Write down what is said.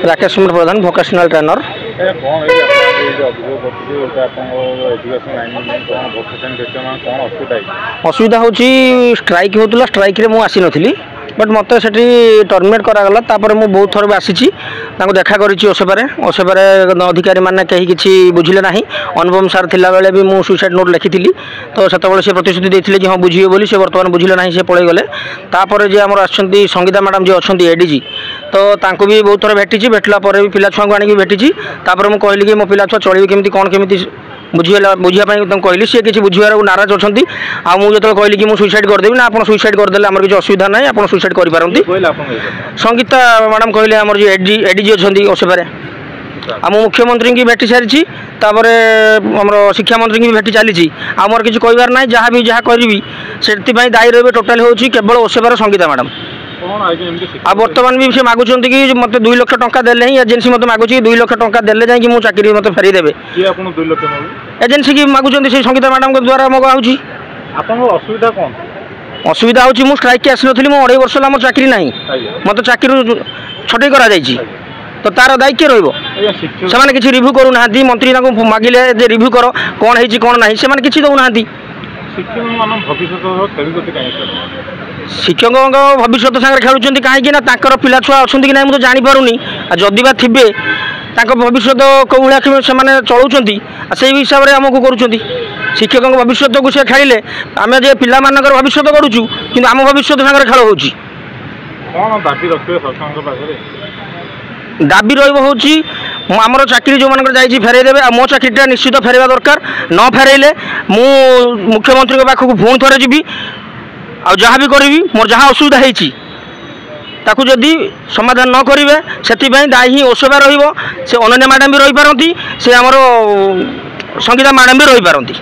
राकेश कुमार प्रधान vocational trainer. असुविधा हूँ strike होता स्ट्राइक रे मुझे नी बट मत से टर्मिनेट करागला मुझे बहुत थर भी आसी देखा करी ओसेबारे अधिकारी मैंने कहीं किसी बुझिले ना। अनुपम सार थिला बेले भी मुझे सुइसाइड नोट लिखी तो से प्रतिश्रुति देते कि हाँ बुझे बोली से बर्तमान बुझिले ना से पलि गले। तापर जे आमर संगीता मैडम जी अच्छा एडीजी तो भी बहुत थर भेटी भेटला भी पिला छुआ आनी भेटी मुझे कहली कि मो पिला छुआ चलिए केमी कौन केमी बुझापी कहली सी किसी बुझार नाराज अच्छा मुझे कहली कि मुझे सुइसाइड करदेवी ना आप सुइसाइड करदे आम किसी असुविधा ना आप सुइसाइड करपारती। संगीता मैडम कहले आमर जो एडीजी अच्छा ओसेबारे आम मुख्यमंत्री की भेटी सारी आम शिक्षा मंत्री की भेटी चली आमर किसी कहबार ना जहाँ भी जहाँ करी से दायी रही टोटाल हूँ केवल ओसेबार संगीता मैडम। आ बर्तमान भी से मागुंट कि मत 2 लाख टंका देले ही एजेंसी मत मागुच 2 लाख टंका देले जाकि मो चाकरी मत फेरी देबे एजेंसी की मागुंट से संगीता मैडम के द्वारा मगा होची। असुविधा कौन असुविधा होची मु स्ट्राइक के आसी नथली मो 2.5 वर्ष ला मो चाकरी नाही मत चाकरी छटई करा जायछि तो तार दायी किए रहिबो से किसी रिव्यू करू ना मंत्री मागिले जे रिव्यू कर कौन है कौन ना से किसी दौ ना। शिक्षक भविष्य सागर खेलुंट कहीं पिला छुआ अच्छा कि ना मुझे जानीपारूनी जदि बा थे भविष्य कौ भाया से चलाउं से हिसाब से आमको कर शिक्षक भविष्य को सी खेलिले आम जे पिला भविष्य करुचु कि आम भविष्य सागर खेल हो दाबी रमर चाकरी जो मानक जाइए फेरई देवे मो चाकरीटा निश्चित फेरवा दरकार न फेरइले मु मुख्यमंत्री पाखक पुणी थे जी आ जहाँ भी करी मोर जहाँ असुविधा होती जदि समाधान न करेंगे से दायी ओसेबा रही से अनन्या मैडम भी रही पारती से आमर संगीता मैडम भी रही पारती।